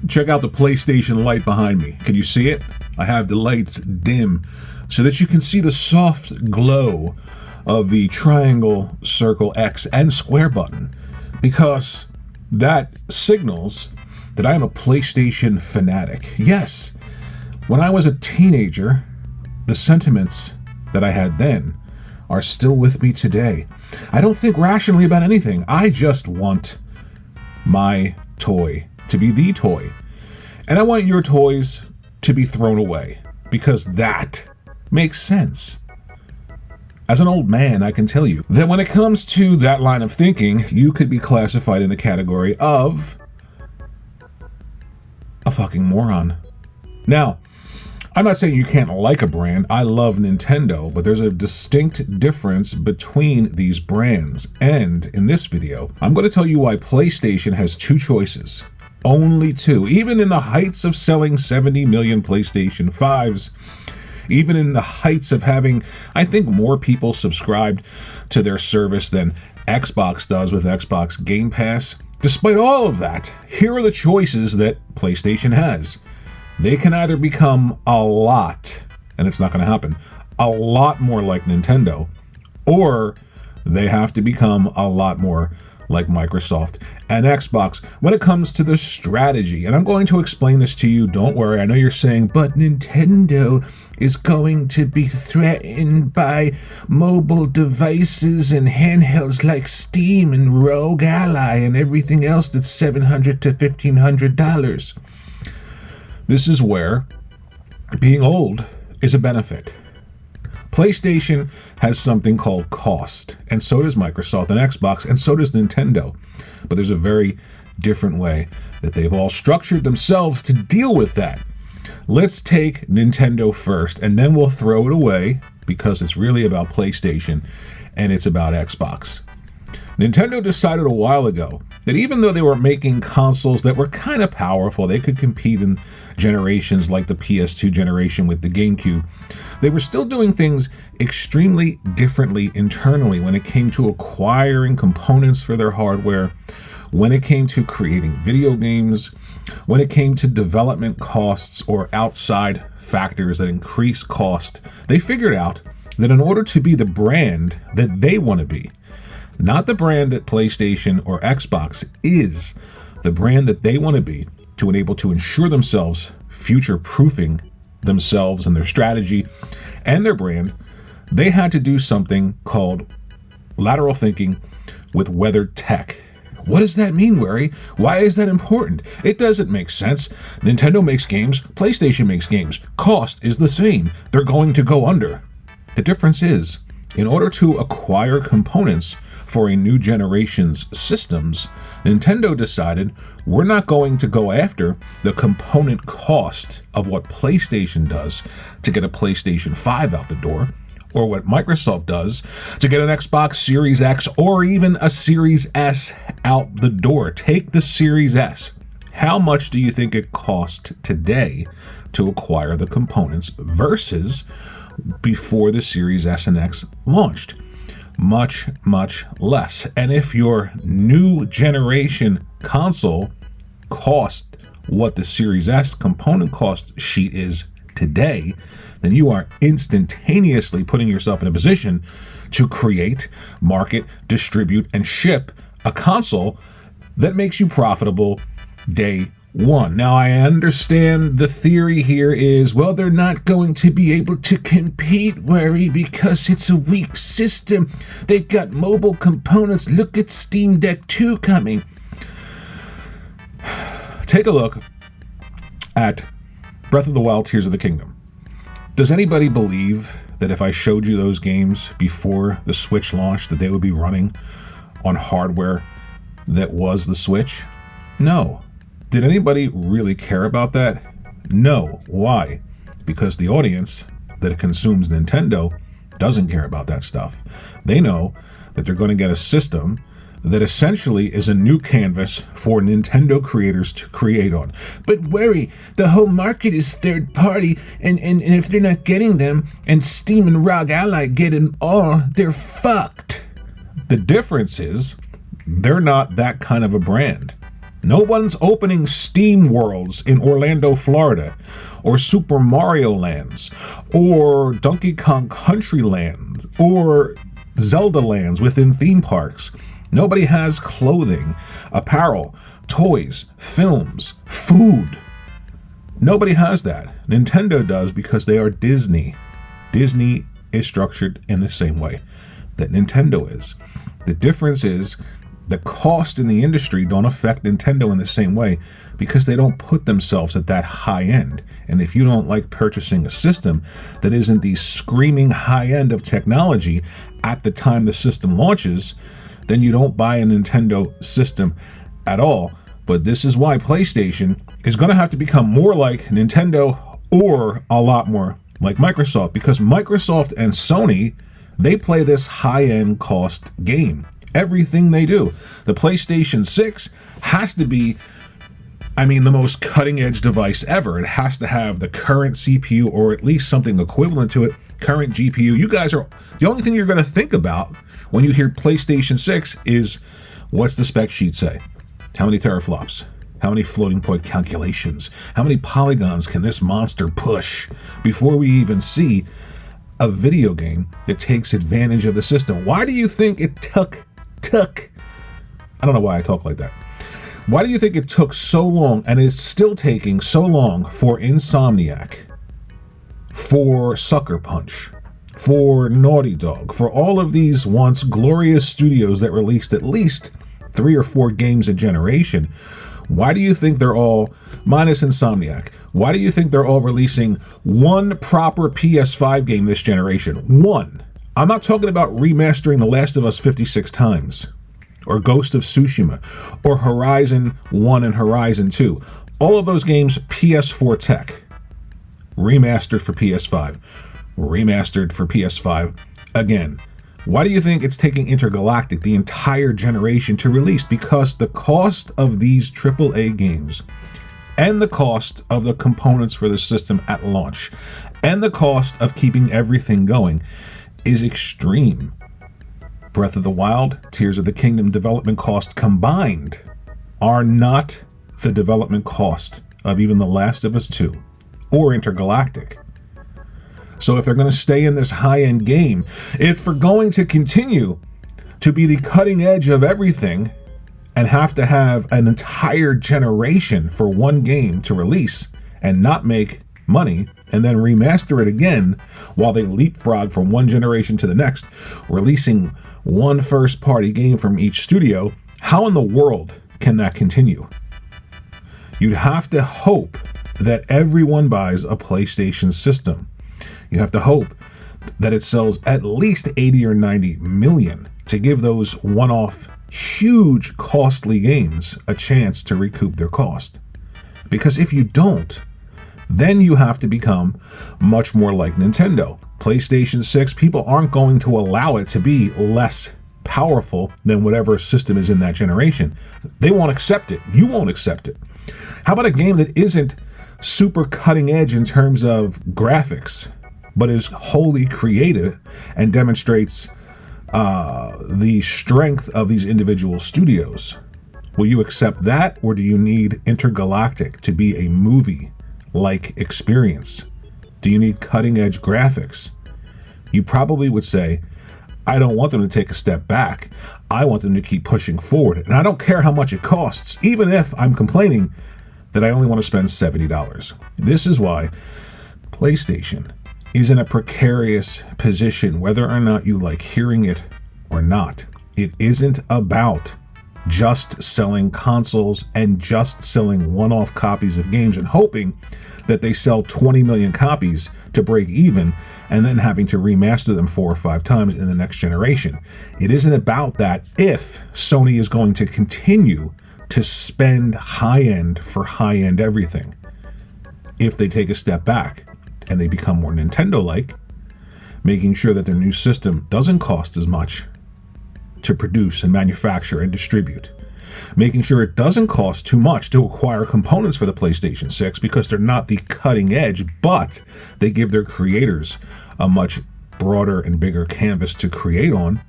Check out the PlayStation light behind me. Can you see it? I have the lights dim so that you can see the soft glow of the triangle, circle, X, and square button, because that signals that I am a PlayStation fanatic. Yes, when I was a teenager, the sentiments that I had then are still with me today. I don't think rationally about anything. I just want my toy to be the toy. And I want your toys to be thrown away, because that makes sense. As an old man, I can tell you that when it comes to that line of thinking, you could be classified in the category of a fucking moron. Now, I'm not saying you can't like a brand. I love Nintendo, but there's a distinct difference between these brands. And in this video, I'm going to tell you why PlayStation has two choices. Only two. Even in the heights of selling 70 million PlayStation 5s, even in the heights of having, I think, more people subscribed to their service than Xbox does with Xbox Game Pass. Despite all of that, here are the choices that PlayStation has. They can either become a lot, and it's not going to happen, a lot more like Nintendo, or they have to become a lot more like Microsoft and Xbox when it comes to the strategy. And I'm going to explain this to you. Don't worry. I know you're saying, but Nintendo is going to be threatened by mobile devices and handhelds like Steam and Rogue Ally and everything else that's $700 to $1,500. This is where being old is a benefit. PlayStation has something called cost, and so does Microsoft and Xbox, and so does Nintendo. But there's a very different way that they've all structured themselves to deal with that. Let's take Nintendo first, and then we'll throw it away because it's really about PlayStation and it's about Xbox. Nintendo decided a while ago that even though they were making consoles that were kind of powerful, they could compete in generations like the PS2 generation with the GameCube, they were still doing things extremely differently internally when it came to acquiring components for their hardware, when it came to creating video games, when it came to development costs or outside factors that increase cost. They figured out that in order to be the brand that they want to be, not the brand that PlayStation or Xbox is, the brand that they want to be to enable to ensure themselves future-proofing themselves and their strategy and their brand, they had to do something called lateral thinking with weathered tech. What does that mean, Wary? Why is that important? It doesn't make sense. Nintendo makes games, PlayStation makes games. Cost is the same. They're going to go under. The difference is, in order to acquire components for a new generation's systems, Nintendo decided we're not going to go after the component cost of what PlayStation does to get a PlayStation 5 out the door, or what Microsoft does to get an Xbox Series X or even a Series S out the door. Take the Series S. How much do you think it cost today to acquire the components versus before the Series S and X launched? Much, much less. And if your new generation console cost what the Series S component cost sheet is today, then you are instantaneously putting yourself in a position to create, market, distribute, and ship a console that makes you profitable day one. Now, I understand the theory here is, well, they're not going to be able to compete, Wary, because it's a weak system. They've got mobile components. Look at Steam Deck 2 coming. Take a look at Breath of the Wild, Tears of the Kingdom. Does anybody believe that if I showed you those games before the Switch launched, that they would be running on hardware that was the Switch? No. Did anybody really care about that? No. Why? Because the audience that consumes Nintendo doesn't care about that stuff. They know that they're going to get a system that essentially is a new canvas for Nintendo creators to create on. But worry, the whole market is third party, and if they're not getting them, and Steam and ROG Ally get them all, they're fucked. The difference is, they're not that kind of a brand. No one's opening Steam Worlds in Orlando, Florida, or Super Mario Lands, or Donkey Kong Country Lands, or Zelda Lands within theme parks. Nobody has clothing, apparel, toys, films, food. Nobody has that. Nintendo does because they are Disney. Disney is structured in the same way that Nintendo is. The difference is the cost in the industry don't affect Nintendo in the same way because they don't put themselves at that high end. And if you don't like purchasing a system that isn't the screaming high end of technology at the time the system launches, then you don't buy a Nintendo system at all. But this is why PlayStation is going to have to become more like Nintendo or a lot more like Microsoft, because Microsoft and Sony, they play this high-end cost game. Everything they do. The PlayStation 6 has to be, the most cutting-edge device ever. It has to have the current CPU or at least something equivalent to it, current GPU. You guys are, the only thing you're going to think about when you hear PlayStation 6 is, what's the spec sheet say? How many teraflops? How many floating point calculations? How many polygons can this monster push before we even see a video game that takes advantage of the system? Why do you think it took, I don't know why I talk like that. Why do you think it took so long, and it's still taking so long, for Insomniac, for Sucker Punch, for Naughty Dog, for all of these once glorious studios that released at least 3 or 4 games a generation? Why do you think they're all, minus Insomniac, why do you think they're all releasing one proper PS5 game this generation? One. I'm not talking about remastering The Last of Us 56 times, or Ghost of Tsushima, or Horizon 1 and Horizon 2. All of those games, PS4 tech. Remastered for PS5. Remastered for PS5 again. Why do you think it's taking Intergalactic the entire generation to release? Because the cost of these AAA games, and the cost of the components for the system at launch, and the cost of keeping everything going is extreme. Breath of the Wild, Tears of the Kingdom development cost combined are not the development cost of even The Last of Us 2 or Intergalactic. So if they're going to stay in this high-end game, if we're going to continue to be the cutting edge of everything and have to have an entire generation for one game to release and not make money and then remaster it again while they leapfrog from one generation to the next, releasing one first-party game from each studio, how in the world can that continue? You'd have to hope that everyone buys a PlayStation system. You have to hope that it sells at least 80 or 90 million to give those one-off, huge, costly games a chance to recoup their cost. Because if you don't, then you have to become much more like Nintendo. PlayStation 6, people aren't going to allow it to be less powerful than whatever system is in that generation. They won't accept it. You won't accept it. How about a game that isn't super cutting edge in terms of graphics, but is wholly creative and demonstrates the strength of these individual studios? Will you accept that, or do you need Intergalactic to be a movie-like experience? Do you need cutting-edge graphics? You probably would say, I don't want them to take a step back. I want them to keep pushing forward. And I don't care how much it costs, even if I'm complaining that I only want to spend $70. This is why PlayStation is in a precarious position, whether or not you like hearing it or not. It isn't about just selling consoles and just selling one-off copies of games and hoping that they sell 20 million copies to break even and then having to remaster them 4 or 5 times in the next generation. It isn't about that if Sony is going to continue to spend high-end for high-end everything. If they take a step back and they become more Nintendo-like, making sure that their new system doesn't cost as much to produce and manufacture and distribute, making sure it doesn't cost too much to acquire components for the PlayStation 6 because they're not the cutting edge, but they give their creators a much broader and bigger canvas to create on,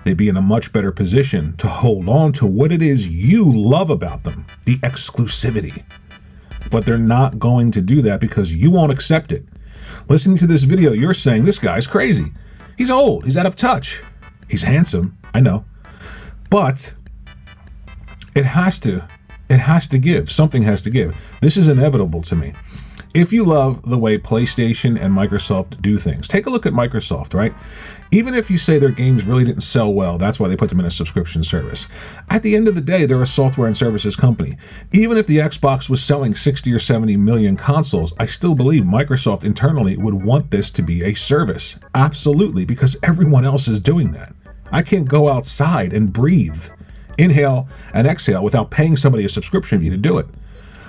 they'd be in a much better position to hold on to what it is you love about them, the exclusivity. But they're not going to do that because you won't accept it. Listening to this video, you're saying, this guy's crazy. He's old. He's out of touch. He's handsome. I know. But it has to give. Something has to give. This is inevitable to me. If you love the way PlayStation and Microsoft do things, take a look at Microsoft, right? Even if you say their games really didn't sell well, that's why they put them in a subscription service. At the end of the day, they're a software and services company. Even if the Xbox was selling 60 or 70 million consoles, I still believe Microsoft internally would want this to be a service. Absolutely, because everyone else is doing that. I can't go outside and breathe, inhale and exhale without paying somebody a subscription fee to do it.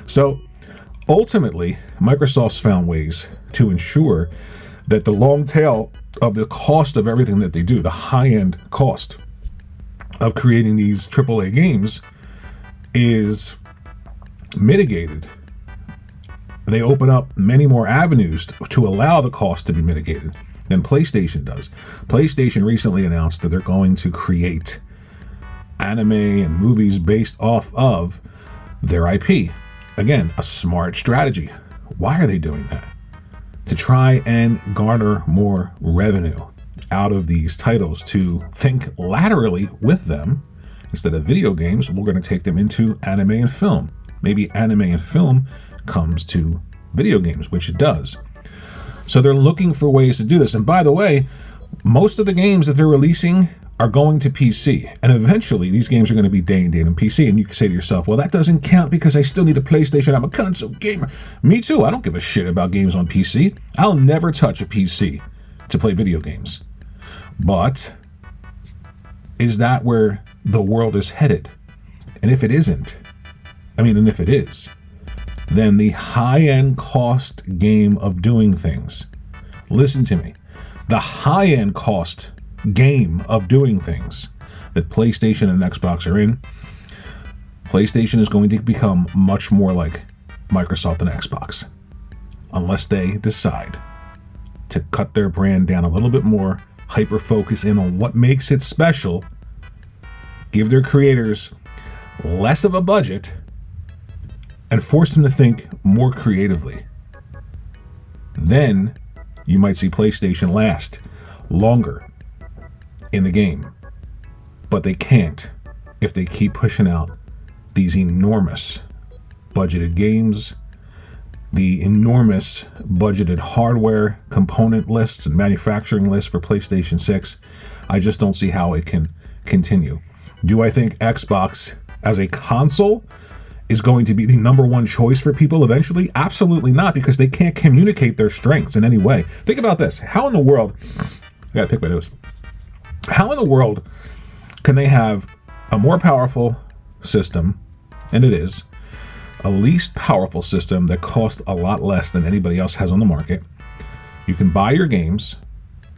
So ultimately, Microsoft's found ways to ensure that the long tail of the cost of everything that they do, the high-end cost of creating these AAA games, is mitigated. They open up many more avenues to allow the cost to be mitigated than PlayStation does. PlayStation recently announced that they're going to create anime and movies based off of their IP. Again, a smart strategy. Why are they doing that? To try and garner more revenue out of these titles, to think laterally with them. Instead of video games, we're going to take them into anime and film. Maybe anime and film comes to video games, which it does. So they're looking for ways to do this. And by the way, most of the games that they're releasing are going to PC. And eventually these games are going to be day and date on PC. And you can say to yourself, well, that doesn't count because I still need a PlayStation. I'm a console gamer. Me too. I don't give a shit about games on PC. I'll never touch a PC to play video games. But is that where the world is headed? And if it isn't, and if it is, then the high-end cost game of doing things, listen to me, the high-end cost game of doing things that PlayStation and Xbox are in, PlayStation is going to become much more like Microsoft and Xbox unless they decide to cut their brand down a little bit more, hyper-focus in on what makes it special, give their creators less of a budget, and force them to think more creatively. Then you might see PlayStation last longer in the game. But they can't if they keep pushing out these enormous budgeted games, the enormous budgeted hardware component lists and manufacturing lists for PlayStation 6. I just don't see how it can continue. Do I think Xbox as a console is going to be the number one choice for people eventually? Absolutely not, because they can't communicate their strengths in any way. Think about this. How in the world, I gotta pick my nose. How in the world can they have a more powerful system, and it is, a least powerful system that costs a lot less than anybody else has on the market? You can buy your games.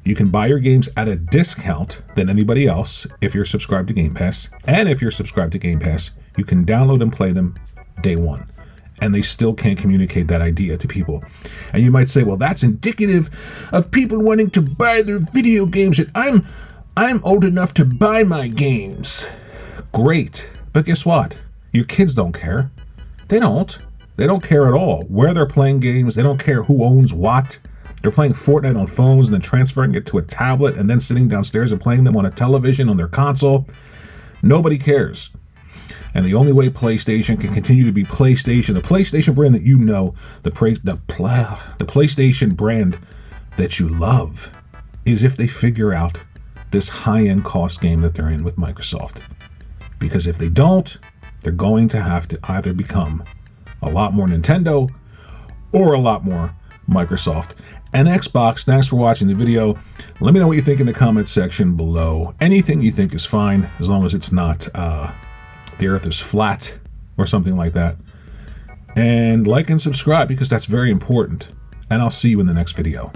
You can buy your games at a discount than anybody else if you're subscribed to Game Pass. And if you're subscribed to Game Pass, you can download and play them day one. And they still can't communicate that idea to people. And you might say, well, that's indicative of people wanting to buy their video games. And I'm old enough to buy my games. Great. But guess what? Your kids don't care. They don't. They don't care at all where they're playing games. They don't care who owns what. They're playing Fortnite on phones and then transferring it to a tablet and then sitting downstairs and playing them on a television on their console. Nobody cares. And the only way PlayStation can continue to be PlayStation, the PlayStation brand that you know, the PlayStation brand that you love, is if they figure out this high-end cost game that they're in with Microsoft. Because if they don't, they're going to have to either become a lot more Nintendo or a lot more Microsoft. And Xbox, thanks for watching the video. Let me know what you think in the comments section below. Anything you think is fine, as long as it's not the earth is flat or something like that. And like and subscribe, because that's very important. And I'll see you in the next video.